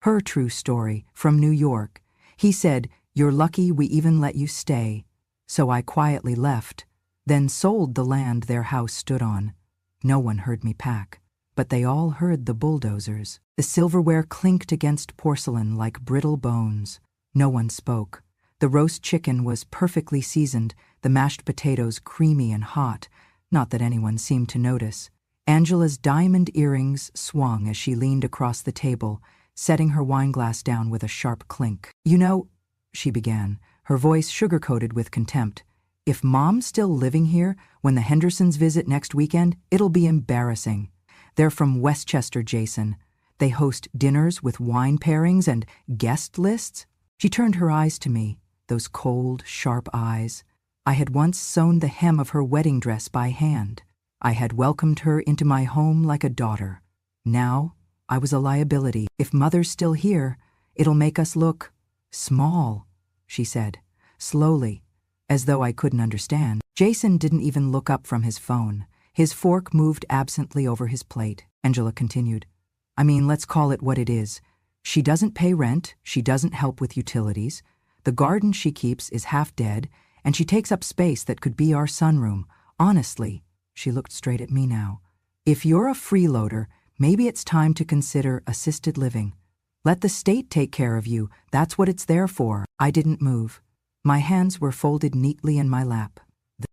Her true story, from New York. He said, "You're lucky we even let you stay." So I quietly left, then sold the land their house stood on. No one heard me pack, but they all heard the bulldozers. The silverware clinked against porcelain like brittle bones. No one spoke. The roast chicken was perfectly seasoned, the mashed potatoes creamy and hot, not that anyone seemed to notice. Angela's diamond earrings swung as she leaned across the table, setting her wineglass down with a sharp clink. "You know," she began, her voice sugar-coated with contempt, "if Mom's still living here when the Hendersons visit next weekend, it'll be embarrassing. They're from Westchester, Jason. They host dinners with wine pairings and guest lists." She turned her eyes to me, those cold, sharp eyes. I had once sewn the hem of her wedding dress by hand. I had welcomed her into my home like a daughter. Now, I was a liability. "If Mother's still here, it'll make us look small," she said, slowly, as though I couldn't understand. Jason didn't even look up from his phone. His fork moved absently over his plate. Angela continued, "I mean, let's call it what it is. She doesn't pay rent, she doesn't help with utilities. The garden she keeps is half dead, and she takes up space that could be our sunroom. Honestly," she looked straight at me now, "if you're a freeloader, maybe it's time to consider assisted living. Let the state take care of you, that's what it's there for." I didn't move. My hands were folded neatly in my lap.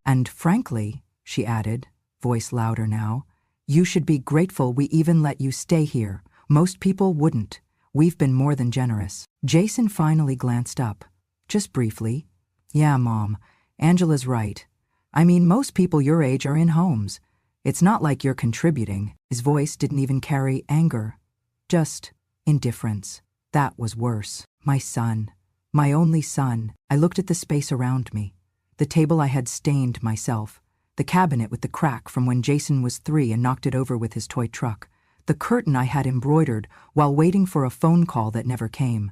"And frankly," she added, voice louder now, "you should be grateful we even let you stay here. Most people wouldn't. We've been more than generous." Jason finally glanced up, just briefly. "Yeah, Mom, Angela's right. I mean, most people your age are in homes. It's not like you're contributing." His voice didn't even carry anger, just indifference. That was worse. My son. My only son. I looked at the space around me. The table I had stained myself. The cabinet with the crack from when Jason was 3 and knocked it over with his toy truck. The curtain I had embroidered while waiting for a phone call that never came.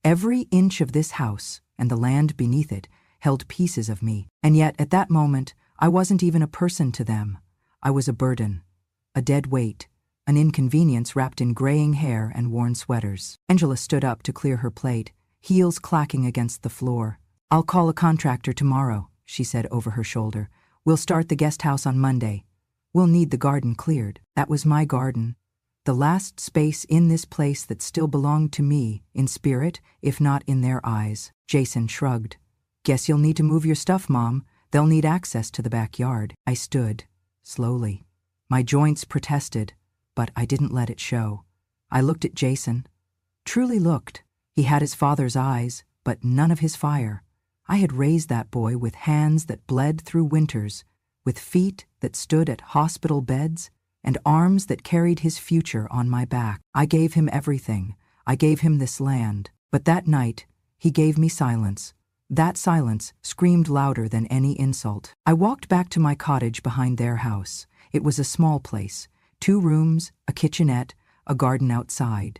Every inch of this house, and the land beneath it, held pieces of me. And yet, at that moment, I wasn't even a person to them. I was a burden. A dead weight. An inconvenience wrapped in graying hair and worn sweaters. Angela stood up to clear her plate, heels clacking against the floor. "I'll call a contractor tomorrow," she said over her shoulder. "We'll start the guest house on Monday. We'll need the garden cleared." That was my garden. The last space in this place that still belonged to me, in spirit, if not in their eyes. Jason shrugged. "Guess you'll need to move your stuff, Mom. They'll need access to the backyard." I stood, slowly. My joints protested, but I didn't let it show. I looked at Jason. Truly looked. He had his father's eyes, but none of his fire. I had raised that boy with hands that bled through winters, with feet that stood at hospital beds, and arms that carried his future on my back. I gave him everything. I gave him this land. But that night, he gave me silence. That silence screamed louder than any insult. I walked back to my cottage behind their house. It was a small place. 2 rooms, a kitchenette, a garden outside.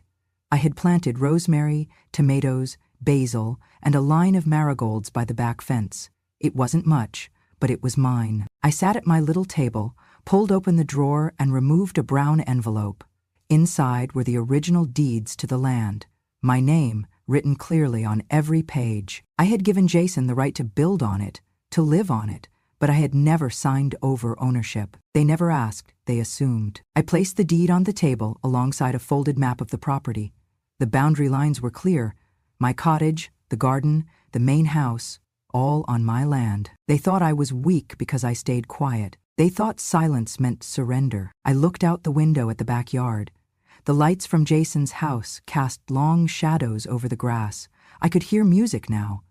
I had planted rosemary, tomatoes, basil, and a line of marigolds by the back fence. It wasn't much, but it was mine. I sat at my little table, pulled open the drawer, and removed a brown envelope. Inside were the original deeds to the land. My name, written clearly on every page. I had given Jason the right to build on it, to live on it, but I had never signed over ownership. They never asked, they assumed. I placed the deed on the table alongside a folded map of the property. The boundary lines were clear. My cottage, the garden, the main house, all on my land. They thought I was weak because I stayed quiet. They thought silence meant surrender. I looked out the window at the backyard. The lights from Jason's house cast long shadows over the grass. I could hear music now.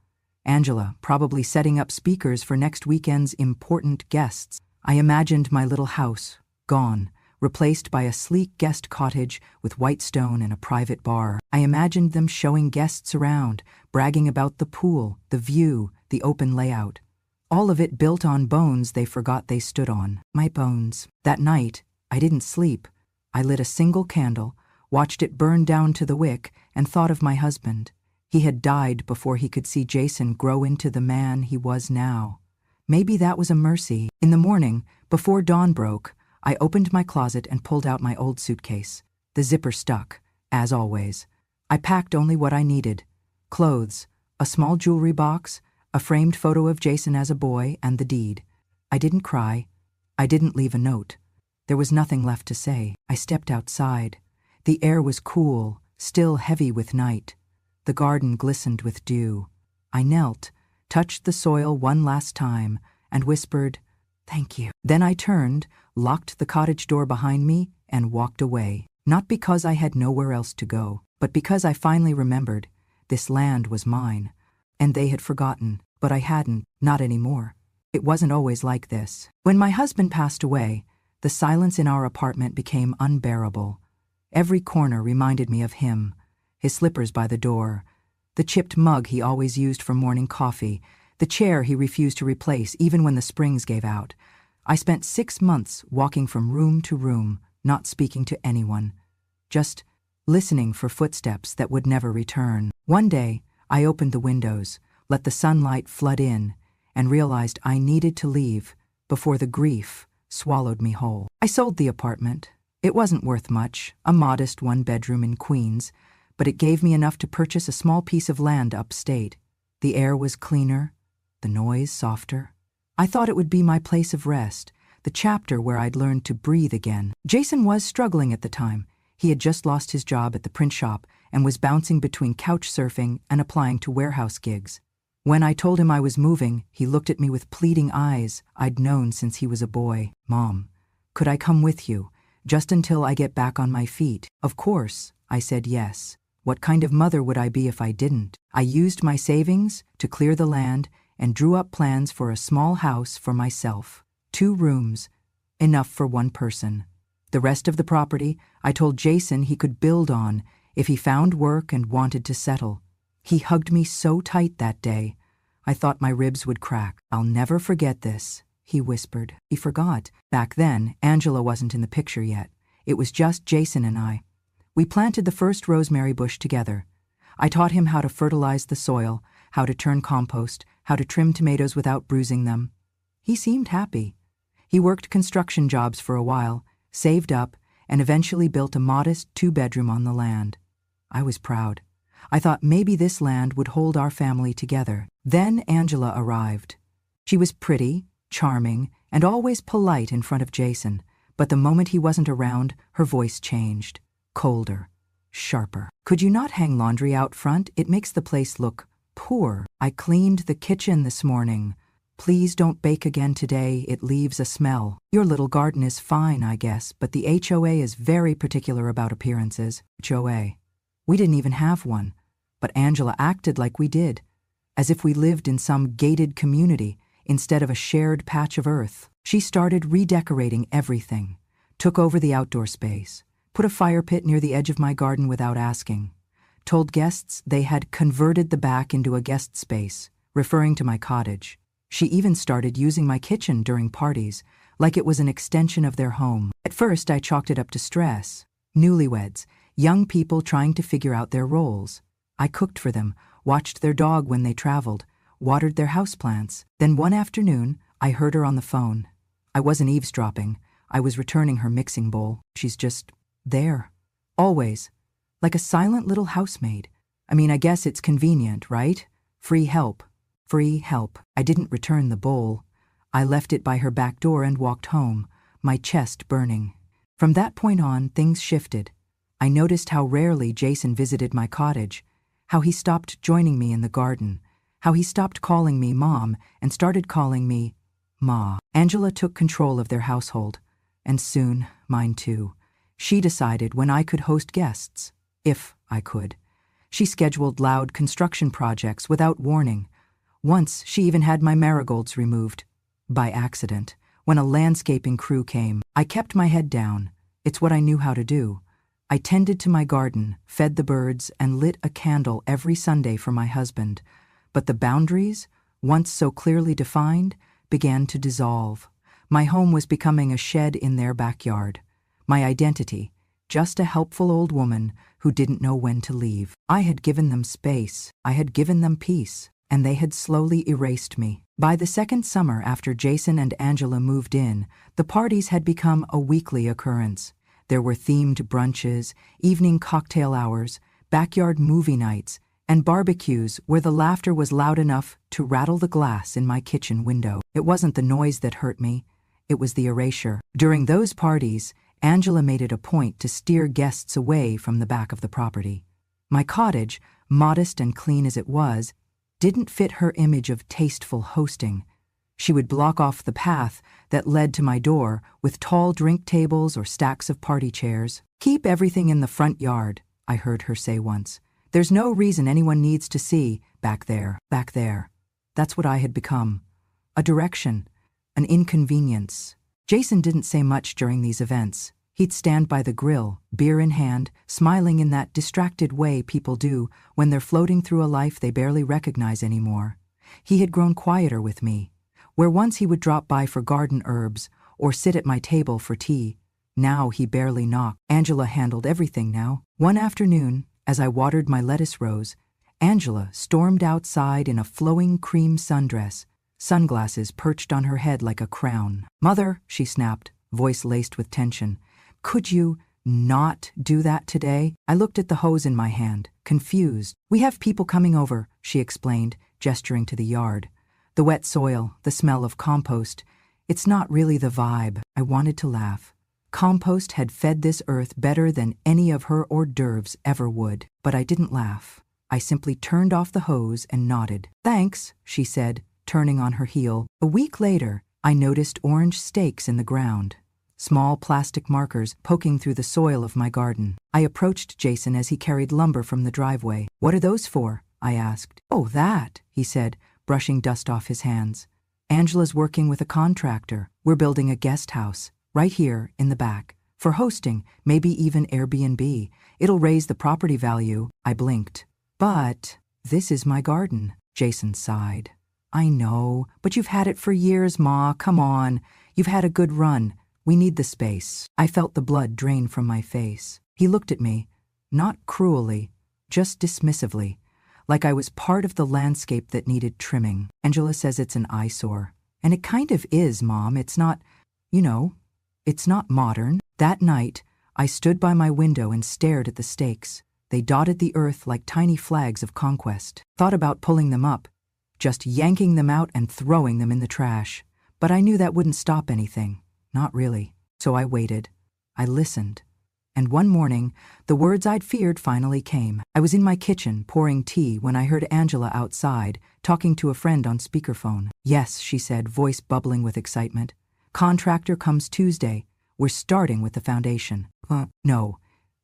Angela probably setting up speakers for next weekend's important guests. I imagined my little house, gone, replaced by a sleek guest cottage with white stone and a private bar. I imagined them showing guests around, bragging about the pool, the view, the open layout. All of it built on bones they forgot they stood on. My bones. That night, I didn't sleep. I lit a single candle, watched it burn down to the wick, and thought of my husband. He had died before he could see Jason grow into the man he was now. Maybe that was a mercy. In the morning, before dawn broke, I opened my closet and pulled out my old suitcase. The zipper stuck, as always. I packed only what I needed: clothes, a small jewelry box, a framed photo of Jason as a boy, and the deed. I didn't cry. I didn't leave a note. There was nothing left to say. I stepped outside. The air was cool, still heavy with night. The garden glistened with dew. I knelt, touched the soil one last time, and whispered, "Thank you." Then I turned, locked the cottage door behind me, and walked away. Not because I had nowhere else to go, but because I finally remembered this land was mine. And they had forgotten, but I hadn't, not anymore. It wasn't always like this. When my husband passed away, the silence in our apartment became unbearable. Every corner reminded me of him, his slippers by the door, the chipped mug he always used for morning coffee, the chair he refused to replace even when the springs gave out. I spent 6 months walking from room to room, not speaking to anyone, just listening for footsteps that would never return. One day, I opened the windows, let the sunlight flood in, and realized I needed to leave before the grief swallowed me whole. I sold the apartment. It wasn't worth much, a modest 1-bedroom in Queens, but it gave me enough to purchase a small piece of land upstate. The air was cleaner, the noise softer. I thought it would be my place of rest, the chapter where I'd learned to breathe again. Jason was struggling at the time. He had just lost his job at the print shop and was bouncing between couch surfing and applying to warehouse gigs. When I told him I was moving, he looked at me with pleading eyes I'd known since he was a boy. "Mom, could I come with you, just until I get back on my feet?" Of course, I said yes. What kind of mother would I be if I didn't? I used my savings to clear the land and drew up plans for a small house for myself. 2 rooms, enough for 1 person. The rest of the property I told Jason he could build on if he found work and wanted to settle. He hugged me so tight that day, I thought my ribs would crack. "I'll never forget this," he whispered. He forgot. Back then, Angela wasn't in the picture yet. It was just Jason and I. We planted the first rosemary bush together. I taught him how to fertilize the soil, how to turn compost, how to trim tomatoes without bruising them. He seemed happy. He worked construction jobs for a while, saved up, and eventually built a modest 2-bedroom on the land. I was proud. I thought maybe this land would hold our family together. Then Angela arrived. She was pretty, charming, and always polite in front of Jason, but the moment he wasn't around, her voice changed. Colder, sharper. "Could you not hang laundry out front? It makes the place look poor. I cleaned the kitchen this morning. Please don't bake again today, it leaves a smell. Your little garden is fine, I guess, but the HOA is very particular about appearances." HOA. We didn't even have one, but Angela acted like we did, as if we lived in some gated community instead of a shared patch of earth. She started redecorating everything, took over the outdoor space, put a fire pit near the edge of my garden without asking, told guests they had converted the back into a guest space, referring to my cottage. She even started using my kitchen during parties, like it was an extension of their home. At first, I chalked it up to stress. Newlyweds, young people trying to figure out their roles. I cooked for them, watched their dog when they traveled, watered their houseplants. Then one afternoon, I heard her on the phone. I wasn't eavesdropping. I was returning her mixing bowl. She's just there. Always. Like a silent little housemaid. I mean, I guess it's convenient, right? Free help. Free help. I didn't return the bowl. I left it by her back door and walked home, my chest burning. From that point on, things shifted. I noticed how rarely Jason visited my cottage, how he stopped joining me in the garden, how he stopped calling me Mom and started calling me Ma. Angela took control of their household, and soon mine too. She decided when I could host guests, if I could. She scheduled loud construction projects without warning. Once she even had my marigolds removed, by accident, when a landscaping crew came. I kept my head down. It's what I knew how to do. I tended to my garden, fed the birds, and lit a candle every Sunday for my husband. But the boundaries, once so clearly defined, began to dissolve. My home was becoming a shed in their backyard. My identity, just a helpful old woman who didn't know when to leave. I had given them space. I had given them peace. And they had slowly erased me. By the second summer after Jason and Angela moved in, the parties had become a weekly occurrence. There were themed brunches, evening cocktail hours, backyard movie nights, and barbecues where the laughter was loud enough to rattle the glass in my kitchen window. It wasn't the noise that hurt me, it was the erasure. During those parties, Angela made it a point to steer guests away from the back of the property. My cottage, modest and clean as it was, didn't fit her image of tasteful hosting. She would block off the path that led to my door with tall drink tables or stacks of party chairs. "Keep everything in the front yard," I heard her say once. "There's no reason anyone needs to see back there, back there." That's what I had become. A direction, an inconvenience. Jason didn't say much during these events. He'd stand by the grill, beer in hand, smiling in that distracted way people do when they're floating through a life they barely recognize anymore. He had grown quieter with me. Where once he would drop by for garden herbs or sit at my table for tea, now he barely knocked. Angela handled everything now. One afternoon, as I watered my lettuce rows, Angela stormed outside in a flowing cream sundress, sunglasses perched on her head like a crown. "Mother," she snapped, voice laced with tension, "could you not do that today?" I looked at the hose in my hand, confused. "We have people coming over," she explained, gesturing to the yard. The wet soil, the smell of compost. It's not really the vibe. I wanted to laugh. Compost had fed this earth better than any of her hors d'oeuvres ever would. But I didn't laugh. I simply turned off the hose and nodded. "Thanks," she said, turning on her heel. A week later, I noticed orange stakes in the ground, small plastic markers poking through the soil of my garden. I approached Jason as he carried lumber from the driveway. "What are those for?" I asked. "Oh, that," he said, brushing dust off his hands. "Angela's working with a contractor. We're building a guest house, right here in the back. For hosting, maybe even Airbnb. It'll raise the property value." I blinked. "But this is my garden," Jason sighed. "I know, but you've had it for years, Ma. Come on. You've had a good run. We need the space." I felt the blood drain from my face. He looked at me, not cruelly, just dismissively, like I was part of the landscape that needed trimming. "Angela says it's an eyesore. And it kind of is, Mom. It's not, it's not modern." That night, I stood by my window and stared at the stakes. They dotted the earth like tiny flags of conquest. Thought about pulling them up, just yanking them out and throwing them in the trash. But I knew that wouldn't stop anything. Not really. So I waited. I listened. And one morning, the words I'd feared finally came. I was in my kitchen pouring tea when I heard Angela outside, talking to a friend on speakerphone. "Yes," she said, voice bubbling with excitement. "Contractor comes Tuesday. We're starting with the foundation." No,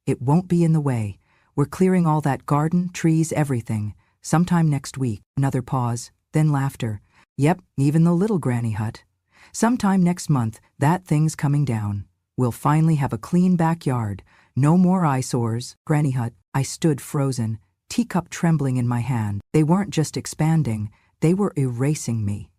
it won't be in the way. We're clearing all that garden, trees, everything. Sometime next week." Another pause, then laughter. "Yep, even the little granny hut. Sometime next month, that thing's coming down. We'll finally have a clean backyard. No more eyesores." Granny hut. I stood frozen, teacup trembling in my hand. They weren't just expanding, they were erasing me.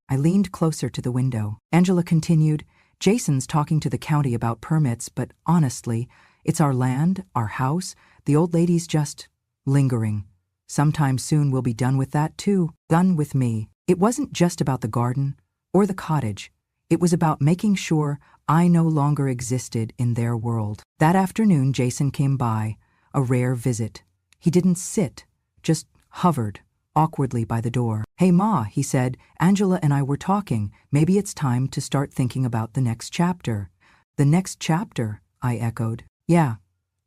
I leaned closer to the window. Angela continued, "Jason's talking to the county about permits, but honestly, it's our land, our house. The old lady's just lingering. Sometime soon we'll be done with that too. Done with me." It wasn't just about the garden or the cottage. It was about making sure I no longer existed in their world. That afternoon, Jason came by, a rare visit. He didn't sit, just hovered awkwardly by the door. "Hey, Ma," he said, "Angela and I were talking. Maybe it's time to start thinking about the next chapter." "The next chapter," I echoed. "Yeah,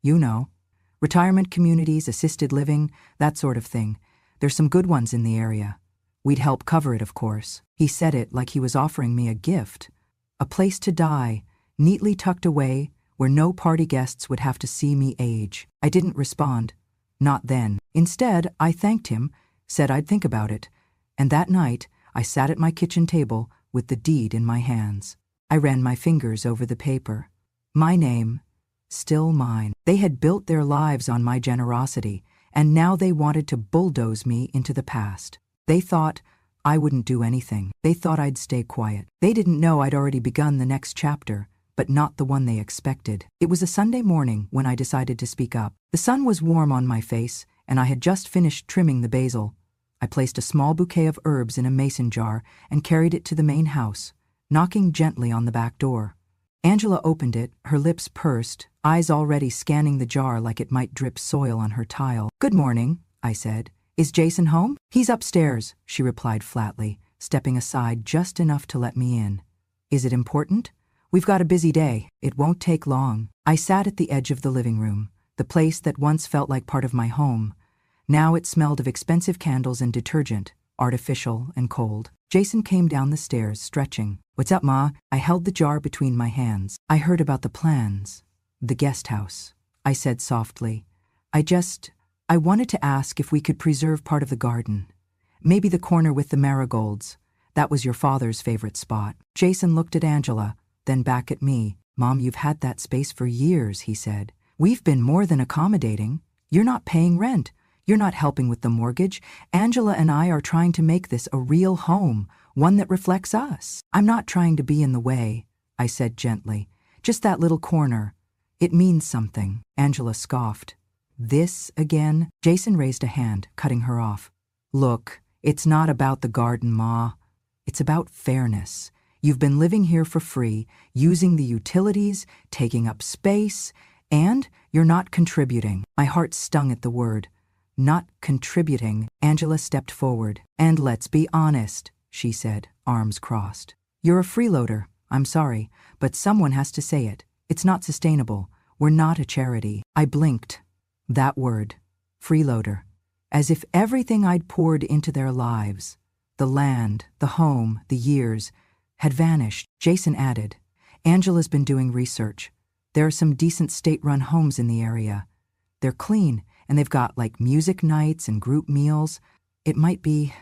you know. Retirement communities, assisted living, that sort of thing. There's some good ones in the area. We'd help cover it, of course." He said it like he was offering me a gift. A place to die, neatly tucked away, where no party guests would have to see me age. I didn't respond. Not then. Instead, I thanked him, said I'd think about it. And that night, I sat at my kitchen table with the deed in my hands. I ran my fingers over the paper. My name, still mine. They had built their lives on my generosity, and now they wanted to bulldoze me into the past. They thought I wouldn't do anything. They thought I'd stay quiet. They didn't know I'd already begun the next chapter, but not the one they expected. It was a Sunday morning when I decided to speak up. The sun was warm on my face, and I had just finished trimming the basil. I placed a small bouquet of herbs in a mason jar and carried it to the main house, knocking gently on the back door. Angela opened it, her lips pursed, eyes already scanning the jar like it might drip soil on her tile. "Good morning," I said. "Is Jason home?" "He's upstairs," she replied flatly, stepping aside just enough to let me in. "Is it important?" "We've got a busy day. It won't take long." I sat at the edge of the living room, the place that once felt like part of my home. Now it smelled of expensive candles and detergent, artificial and cold. Jason came down the stairs, stretching. "What's up, Ma?" I held the jar between my hands. "I heard about the plans. The guest house," I said softly. I wanted to ask if we could preserve part of the garden. Maybe the corner with the marigolds. That was your father's favorite spot." Jason looked at Angela, then back at me. "Mom, you've had that space for years," he said. "We've been more than accommodating. You're not paying rent. You're not helping with the mortgage. Angela and I are trying to make this a real home, one that reflects us." "I'm not trying to be in the way," I said gently. "Just that little corner. It means something." Angela scoffed. "This again?" Jason raised a hand, cutting her off. "Look, it's not about the garden, Ma. It's about fairness. You've been living here for free, using the utilities, taking up space, and you're not contributing." My heart stung at the word. "Not contributing." Angela stepped forward. "And let's be honest," she said, arms crossed. "You're a freeloader. I'm sorry, but someone has to say it. It's not sustainable. We're not a charity." I blinked. That word, freeloader, as if everything I'd poured into their lives, the land, the home, the years, had vanished. Jason added, "Angela's been doing research. There are some decent state-run homes in the area. They're clean, and they've got like music nights and group meals. It might be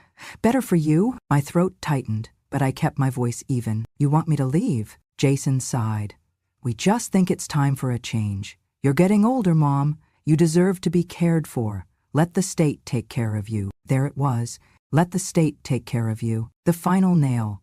better for you." My throat tightened, but I kept my voice even. "You want me to leave?" Jason sighed. "We just think it's time for a change. You're getting older, Mom. You deserve to be cared for. Let the state take care of you." There it was. Let the state take care of you. The final nail.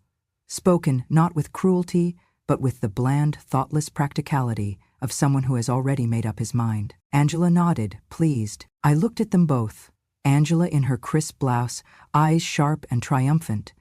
Spoken not with cruelty, but with the bland, thoughtless practicality of someone who has already made up his mind. Angela nodded, pleased. I looked at them both. Angela in her crisp blouse, eyes sharp and triumphant.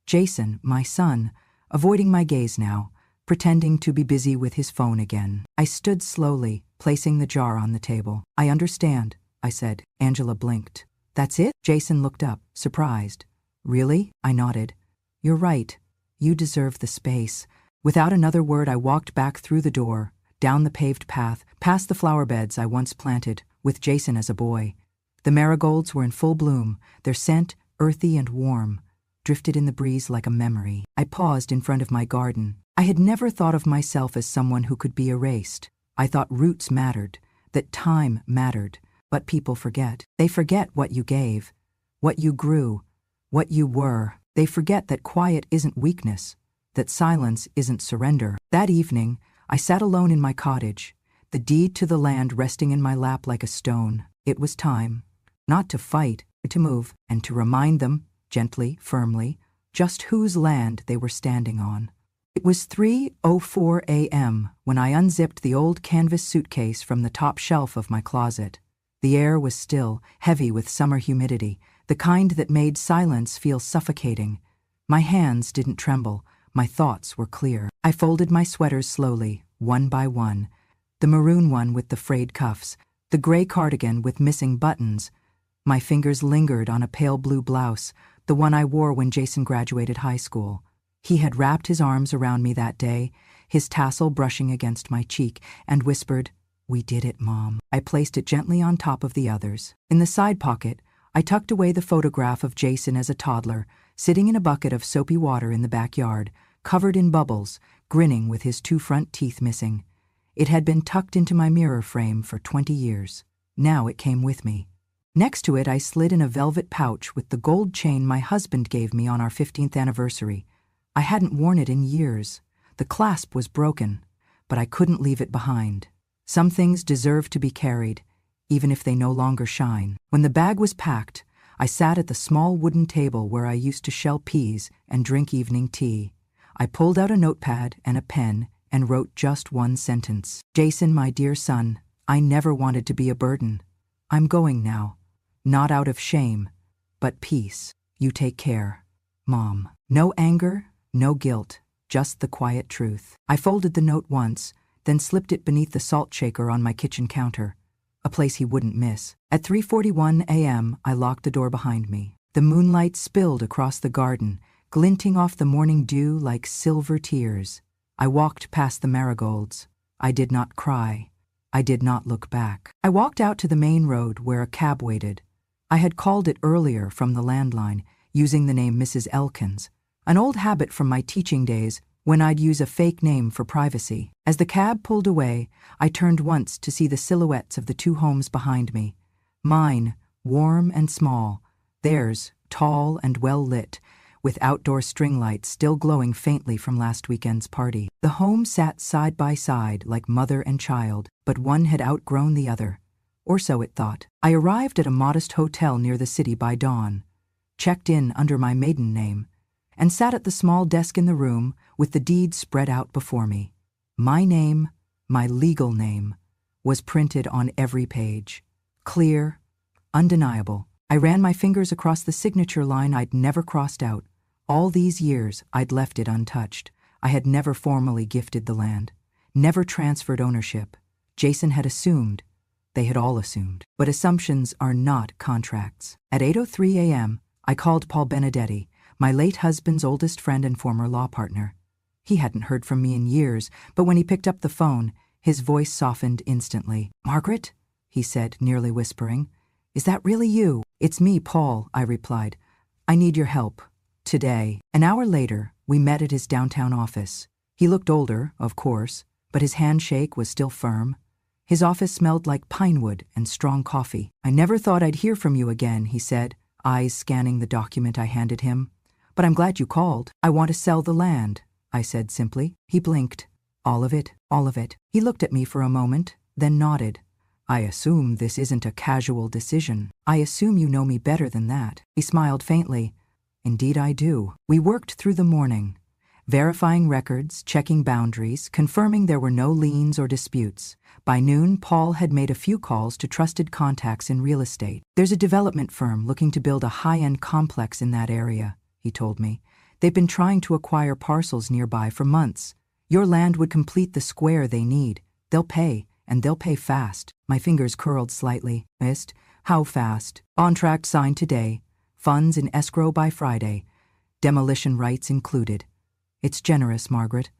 Jason, my son, avoiding my gaze now, pretending to be busy with his phone again. I stood slowly, placing the jar on the table. "I understand," I said. Angela blinked. "That's it?" Jason looked up, surprised. "Really?" I nodded. "You're right. You deserve the space." Without another word, I walked back through the door, down the paved path, past the flower beds I once planted, with Jason as a boy. The marigolds were in full bloom, their scent, earthy and warm, drifted in the breeze like a memory. I paused in front of my garden. I had never thought of myself as someone who could be erased. I thought roots mattered, that time mattered, but people forget. They forget what you gave, what you grew, what you were. They forget that quiet isn't weakness, that silence isn't surrender. That evening, I sat alone in my cottage, the deed to the land resting in my lap like a stone. It was time, not to fight, but to move, and to remind them, gently, firmly, just whose land they were standing on. It was 3:04 a.m. when I unzipped the old canvas suitcase from the top shelf of my closet. The air was still, heavy with summer humidity, the kind that made silence feel suffocating. My hands didn't tremble. My thoughts were clear. I folded my sweaters slowly, one by one. The maroon one with the frayed cuffs, the gray cardigan with missing buttons. My fingers lingered on a pale blue blouse, the one I wore when Jason graduated high school. He had wrapped his arms around me that day, his tassel brushing against my cheek, and whispered, "We did it, Mom." I placed it gently on top of the others. In the side pocket, I tucked away the photograph of Jason as a toddler, sitting in a bucket of soapy water in the backyard, covered in bubbles, grinning with his 2 front teeth missing. It had been tucked into my mirror frame for 20 years. Now it came with me. Next to it, I slid in a velvet pouch with the gold chain my husband gave me on our 15th anniversary. I hadn't worn it in years. The clasp was broken, but I couldn't leave it behind. Some things deserve to be carried, even if they no longer shine. When the bag was packed, I sat at the small wooden table where I used to shell peas and drink evening tea. I pulled out a notepad and a pen and wrote just one sentence. "Jason, my dear son, I never wanted to be a burden. I'm going now. Not out of shame, but peace. You take care. Mom." No anger, no guilt, just the quiet truth. I folded the note once, then slipped it beneath the salt shaker on my kitchen counter, a place he wouldn't miss. At 3:41 a.m., I locked the door behind me. The moonlight spilled across the garden, glinting off the morning dew like silver tears. I walked past the marigolds. I did not cry. I did not look back. I walked out to the main road where a cab waited. I had called it earlier from the landline, using the name Mrs. Elkins, an old habit from my teaching days when I'd use a fake name for privacy. As the cab pulled away, I turned once to see the silhouettes of the two homes behind me. Mine, warm and small. Theirs, tall and well lit, with outdoor string lights still glowing faintly from last weekend's party. The homes sat side by side like mother and child, but one had outgrown the other. Or so it thought. I arrived at a modest hotel near the city by dawn, checked in under my maiden name, and sat at the small desk in the room with the deed spread out before me. My name, my legal name, was printed on every page. Clear, undeniable. I ran my fingers across the signature line I'd never crossed out. All these years, I'd left it untouched. I had never formally gifted the land, never transferred ownership. Jason had assumed. They had all assumed. But assumptions are not contracts. At 8:03 a.m., I called Paul Benedetti, my late husband's oldest friend and former law partner. He hadn't heard from me in years, but when he picked up the phone, his voice softened instantly. "Margaret?" he said, nearly whispering. "Is that really you?" "It's me, Paul," I replied. "I need your help. Today." An hour later, we met at his downtown office. He looked older, of course, but his handshake was still firm. His office smelled like pine wood and strong coffee. "I never thought I'd hear from you again," he said, eyes scanning the document I handed him. "But I'm glad you called. I want to sell the land," I said simply. He blinked. "All of it, all of it." He looked at me for a moment, then nodded. "I assume this isn't a casual decision. I assume you know me better than that." He smiled faintly. "Indeed I do." We worked through the morning, verifying records, checking boundaries, confirming there were no liens or disputes. By noon, Paul had made a few calls to trusted contacts in real estate. "There's a development firm looking to build a high-end complex in that area," he told me. "They've been trying to acquire parcels nearby for months. Your land would complete the square they need. They'll pay, and they'll pay fast." My fingers curled slightly. "Missed? How fast?" "Contract signed today. Funds in escrow by Friday. Demolition rights included." "It's generous, Margaret.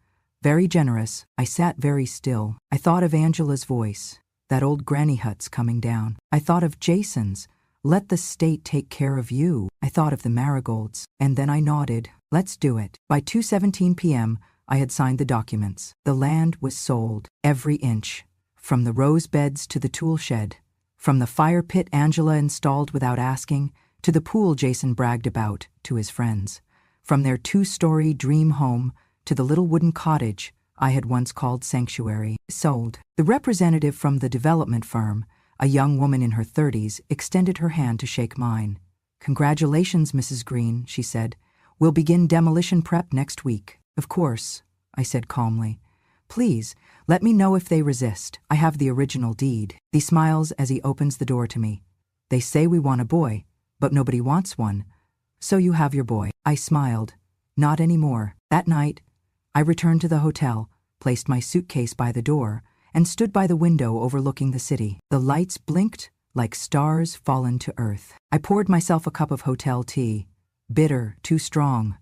Very generous." I sat very still. I thought of Angela's voice. That old granny hut's coming down. I thought of Jason's. "Let the state take care of you." I thought of the marigolds. And then I nodded. "Let's do it." By 2:17 p.m., I had signed the documents. The land was sold. Every inch. From the rose beds to the tool shed. From the fire pit Angela installed without asking, to the pool Jason bragged about to his friends. From their 2-story dream home to the little wooden cottage I had once called sanctuary. Sold. The representative from the development firm, a young woman in her 30s, extended her hand to shake mine. "Congratulations, Mrs. Green," she said. "We'll begin demolition prep next week." "Of course," I said calmly. "Please, let me know if they resist. I have the original deed." He smiles as he opens the door to me. "They say we want a boy, but nobody wants one. So you have your boy." I smiled. Not anymore. That night, I returned to the hotel, placed my suitcase by the door, and stood by the window overlooking the city. The lights blinked like stars fallen to earth. I poured myself a cup of hotel tea, bitter, too strong,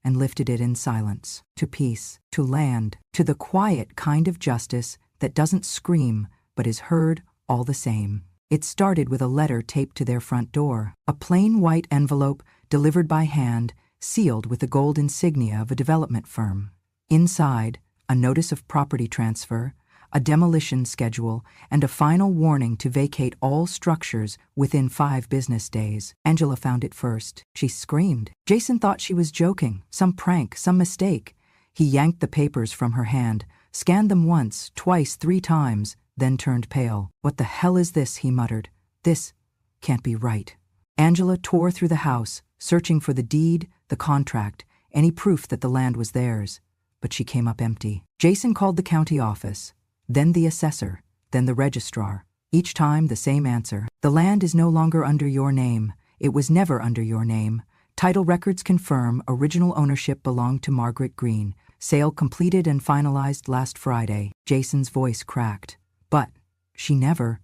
and lifted it in silence. To peace, to land, to the quiet kind of justice that doesn't scream but is heard all the same. It started with a letter taped to their front door, a plain white envelope delivered by hand, sealed with the gold insignia of a development firm. Inside, a notice of property transfer, a demolition schedule, and a final warning to vacate all structures within 5 business days. Angela found it first. She screamed. Jason thought she was joking, some prank, some mistake. He yanked the papers from her hand, scanned them once, twice, 3 times, then turned pale. "What the hell is this?" he muttered. "This can't be right." Angela tore through the house, searching for the deed, the contract, any proof that the land was theirs. But she came up empty. Jason called the county office, then the assessor, then the registrar. Each time the same answer. "The land is no longer under your name. It was never under your name. Title records confirm original ownership belonged to Margaret Green. Sale completed and finalized last Friday. Jason's voice cracked. But she never.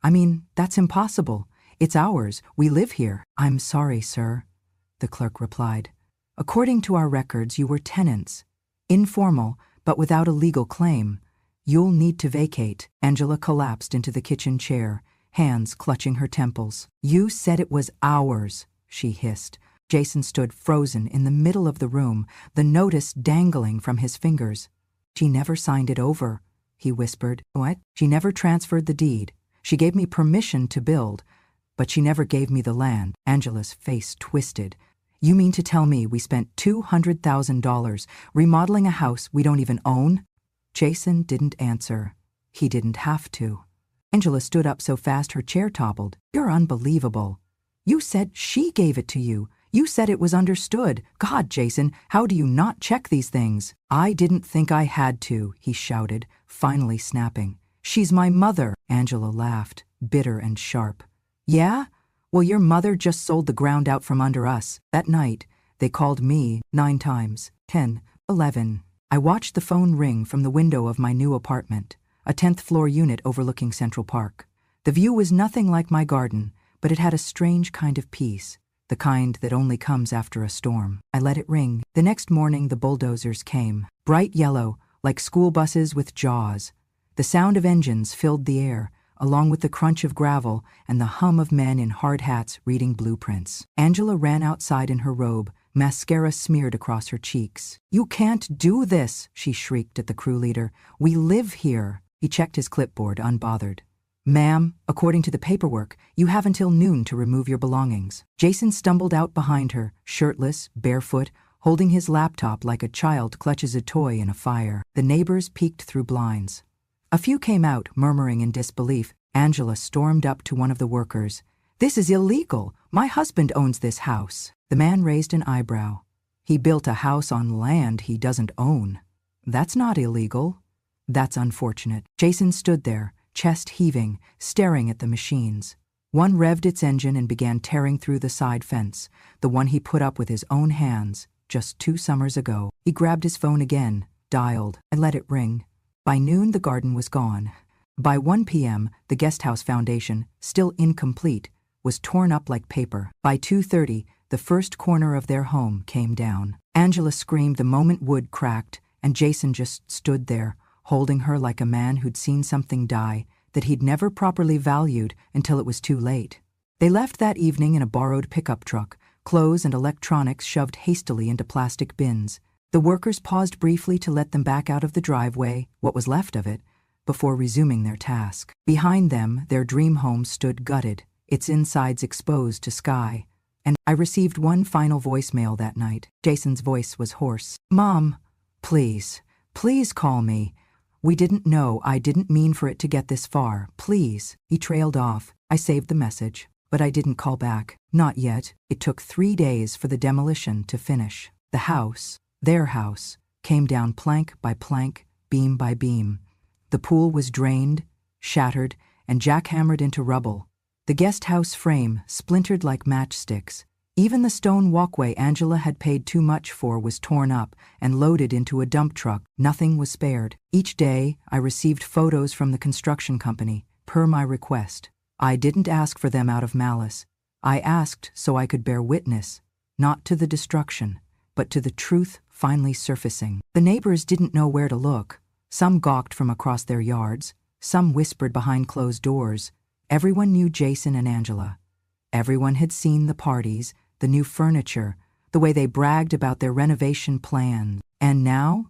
I mean, that's impossible. It's ours. We live here. I'm sorry, sir, the clerk replied. According to our records, you were tenants. Informal, but without a legal claim. You'll need to vacate. Angela collapsed into the kitchen chair, hands clutching her temples. You said it was ours, she hissed. Jason stood frozen in the middle of the room, the notice dangling from his fingers. She never signed it over, he whispered. What? She never transferred the deed. She gave me permission to build, but she never gave me the land. Angela's face twisted. You mean to tell me we spent $200,000 remodeling a house we don't even own? Jason didn't answer. He didn't have to. Angela stood up so fast her chair toppled. You're unbelievable. You said she gave it to you. You said it was understood. God, Jason, how do you not check these things? I didn't think I had to, he shouted, finally snapping. She's my mother. Angela laughed, bitter and sharp. Yeah? Well, your mother just sold the ground out from under us. That night, they called me 9 times. 10, 11. I watched the phone ring from the window of my new apartment, a 10th floor unit overlooking Central Park. The view was nothing like my garden, but it had a strange kind of peace, the kind that only comes after a storm. I let it ring. The next morning, the bulldozers came, bright yellow, like school buses with jaws. The sound of engines filled the air, along with the crunch of gravel and the hum of men in hard hats reading blueprints. Angela ran outside in her robe, mascara smeared across her cheeks. You can't do this, she shrieked at the crew leader. We live here. He checked his clipboard, unbothered. Ma'am, according to the paperwork, you have until noon to remove your belongings. Jason stumbled out behind her, shirtless, barefoot, holding his laptop like a child clutches a toy in a fire. The neighbors peeked through blinds. A few came out, murmuring in disbelief. Angela stormed up to one of the workers. This is illegal. My husband owns this house. The man raised an eyebrow. He built a house on land he doesn't own. That's not illegal. That's unfortunate. Jason stood there, chest heaving, staring at the machines. One revved its engine and began tearing through the side fence, the one he put up with his own hands just 2 summers ago. He grabbed his phone again, dialed. I let it ring. By noon, the garden was gone. By 1 p.m., the guest house foundation, still incomplete, was torn up like paper. By 2:30, the first corner of their home came down. Angela screamed the moment wood cracked, and Jason just stood there, holding her like a man who'd seen something die that he'd never properly valued until it was too late. They left that evening in a borrowed pickup truck, clothes and electronics shoved hastily into plastic bins. The workers paused briefly to let them back out of the driveway, what was left of it, before resuming their task. Behind them, their dream home stood gutted, its insides exposed to sky. And I received one final voicemail that night. Jason's voice was hoarse. Mom, please, please call me. We didn't know. I didn't mean for it to get this far. Please. He trailed off. I saved the message, but I didn't call back. Not yet. It took 3 days for the demolition to finish. The house, their house, came down plank by plank, beam by beam. The pool was drained, shattered, and jackhammered into rubble. The guest house frame splintered like matchsticks. Even the stone walkway Angela had paid too much for was torn up and loaded into a dump truck. Nothing was spared. Each day, I received photos from the construction company, per my request. I didn't ask for them out of malice. I asked so I could bear witness, not to the destruction, but to the truth finally surfacing. The neighbors didn't know where to look. Some gawked from across their yards. Some whispered behind closed doors. Everyone knew Jason and Angela. Everyone had seen the parties, the new furniture, the way they bragged about their renovation plans. And now,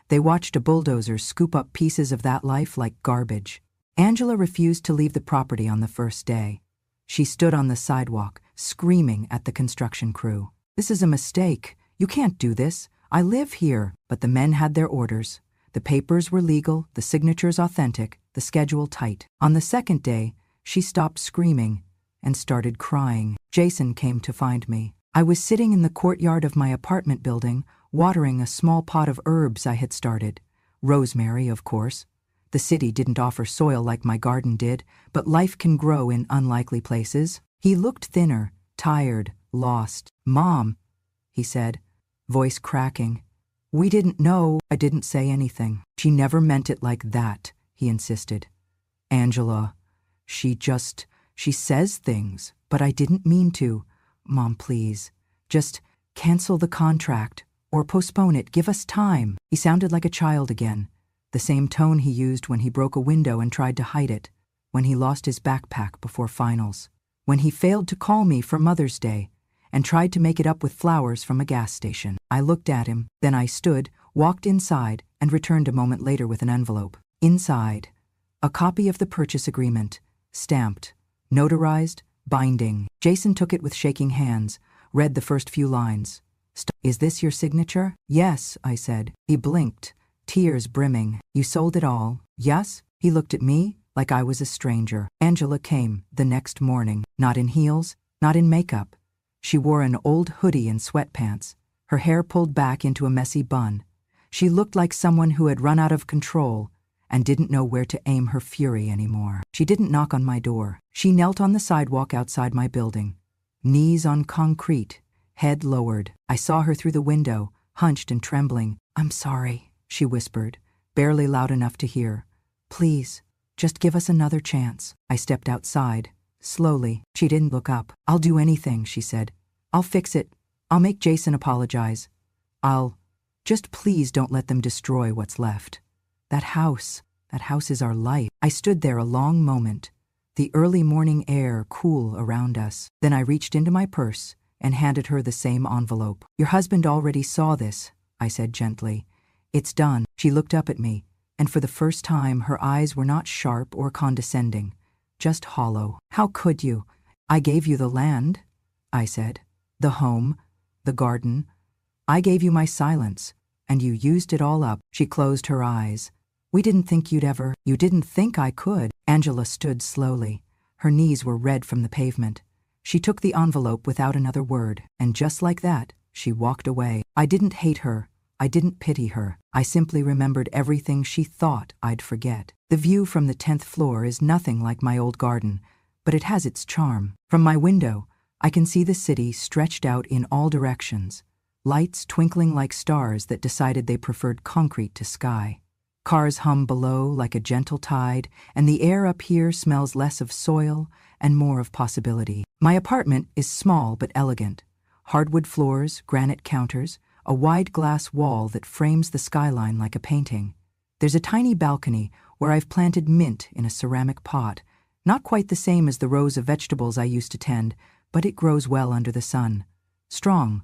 they watched a bulldozer scoop up pieces of that life like garbage. Angela refused to leave the property on the first day. She stood on the sidewalk, screaming at the construction crew. This is a mistake. You can't do this. I live here. But the men had their orders. The papers were legal, the signatures authentic, the schedule tight. On the second day, she stopped screaming and started crying. Jason came to find me. I was sitting in the courtyard of my apartment building, watering a small pot of herbs I had started. Rosemary, of course. The city didn't offer soil like my garden did, but life can grow in unlikely places. He looked thinner, tired, lost. Mom, he said, voice cracking. We didn't know. I didn't say anything. She never meant it like that, he insisted. Angela, she says things, but I didn't mean to. Mom, please, just cancel the contract or postpone it. Give us time. He sounded like a child again, the same tone he used when he broke a window and tried to hide it, when he lost his backpack before finals, when he failed to call me for Mother's Day and tried to make it up with flowers from a gas station. I looked at him, then I stood, walked inside, and returned a moment later with an envelope. Inside, a copy of the purchase agreement, stamped, notarized, binding. Jason took it with shaking hands, read the first few lines. Is this your signature? Yes, I said. He blinked, tears brimming. You sold it all? Yes? He looked at me like I was a stranger. Angela came the next morning, not in heels, not in makeup. She wore an old hoodie and sweatpants, her hair pulled back into a messy bun. She looked like someone who had run out of control and didn't know where to aim her fury anymore. She didn't knock on my door. She knelt on the sidewalk outside my building, knees on concrete, head lowered. I saw her through the window, hunched and trembling. I'm sorry, she whispered, barely loud enough to hear. Please, just give us another chance. I stepped outside. Slowly, she didn't look up. I'll do anything, she said. I'll fix it. I'll make Jason apologize. Just please don't let them destroy what's left. That house is our life. I stood there a long moment, the early morning air cool around us. Then I reached into my purse and handed her the same envelope. Your husband already saw this, I said gently. It's done. She looked up at me, and for the first time her eyes were not sharp or condescending, just hollow. How could you? I gave you the land, I said. The home, the garden. I gave you my silence, and you used it all up. She closed her eyes. We didn't think you'd ever. You didn't think I could. Angela stood slowly. Her knees were red from the pavement. She took the envelope without another word, and just like that, she walked away. I didn't hate her. I didn't pity her. I simply remembered everything she thought I'd forget. The view from the 10th floor is nothing like my old garden, but it has its charm. From my window, I can see the city stretched out in all directions, lights twinkling like stars that decided they preferred concrete to sky. Cars hum below like a gentle tide, and the air up here smells less of soil and more of possibility. My apartment is small but elegant. Hardwood floors, granite counters, a wide glass wall that frames the skyline like a painting. There's a tiny balcony where I've planted mint in a ceramic pot, not quite the same as the rows of vegetables I used to tend, but it grows well under the sun. Strong,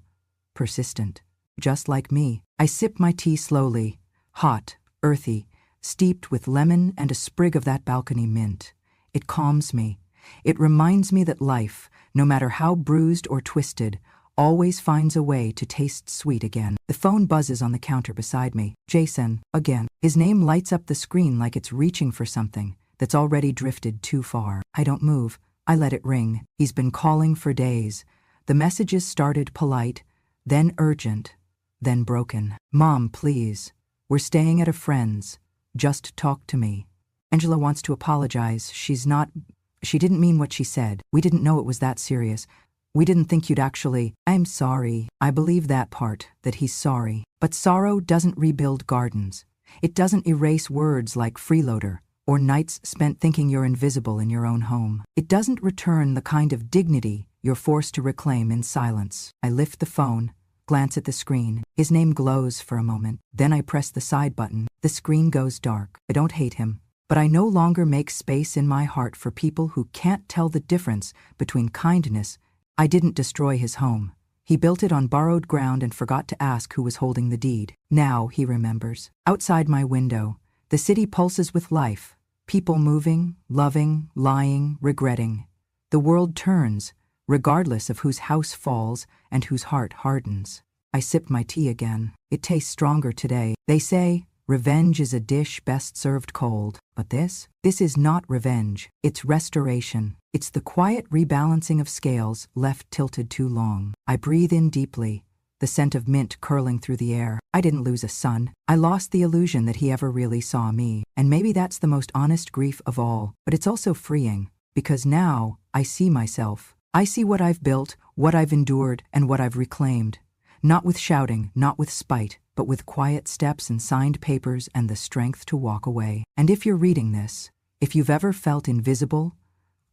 persistent, just like me. I sip my tea slowly, hot, earthy, steeped with lemon and a sprig of that balcony mint. It calms me. It reminds me that life, no matter how bruised or twisted, always finds a way to taste sweet again. The phone buzzes on the counter beside me. Jason, again. His name lights up the screen like it's reaching for something that's already drifted too far. I don't move. I let it ring. He's been calling for days. The messages started polite, then urgent, then broken. Mom, please. We're staying at a friend's. Just talk to me. Angela wants to apologize. She didn't mean what she said. We didn't know it was that serious. We didn't think you'd actually. I'm sorry. I believe that part, that he's sorry. But sorrow doesn't rebuild gardens. It doesn't erase words like freeloader or nights spent thinking you're invisible in your own home. It doesn't return the kind of dignity you're forced to reclaim in silence. I lift the phone, glance at the screen. His name glows for a moment. Then I press the side button. The screen goes dark. I don't hate him, but I no longer make space in my heart for people who can't tell the difference between kindness. I didn't destroy his home. He built it on borrowed ground and forgot to ask who was holding the deed. Now he remembers. Outside my window, the city pulses with life. People moving, loving, lying, regretting. The world turns, regardless of whose house falls and whose heart hardens. I sip my tea again. It tastes stronger today. They say, revenge is a dish best served cold. But this is not revenge. It's restoration. It's the quiet rebalancing of scales left tilted too long. I breathe in deeply, the scent of mint curling through the air. I didn't lose a son. I lost the illusion that he ever really saw me. And maybe that's the most honest grief of all. But it's also freeing, because now I see myself. I see what I've built, what I've endured, and what I've reclaimed. Not with shouting, not with spite, but with quiet steps and signed papers and the strength to walk away. And if you're reading this, if you've ever felt invisible,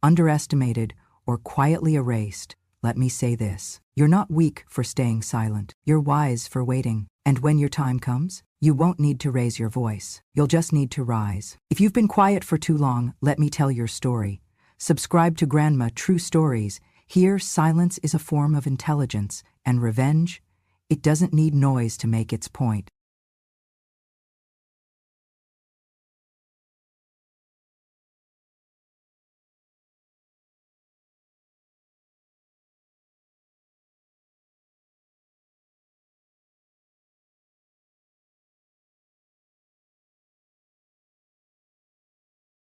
underestimated, or quietly erased, let me say this. You're not weak for staying silent. You're wise for waiting. And when your time comes, you won't need to raise your voice. You'll just need to rise. If you've been quiet for too long, let me tell your story. Subscribe to Grandma True Stories. Here, silence is a form of intelligence, and revenge, it doesn't need noise to make its point.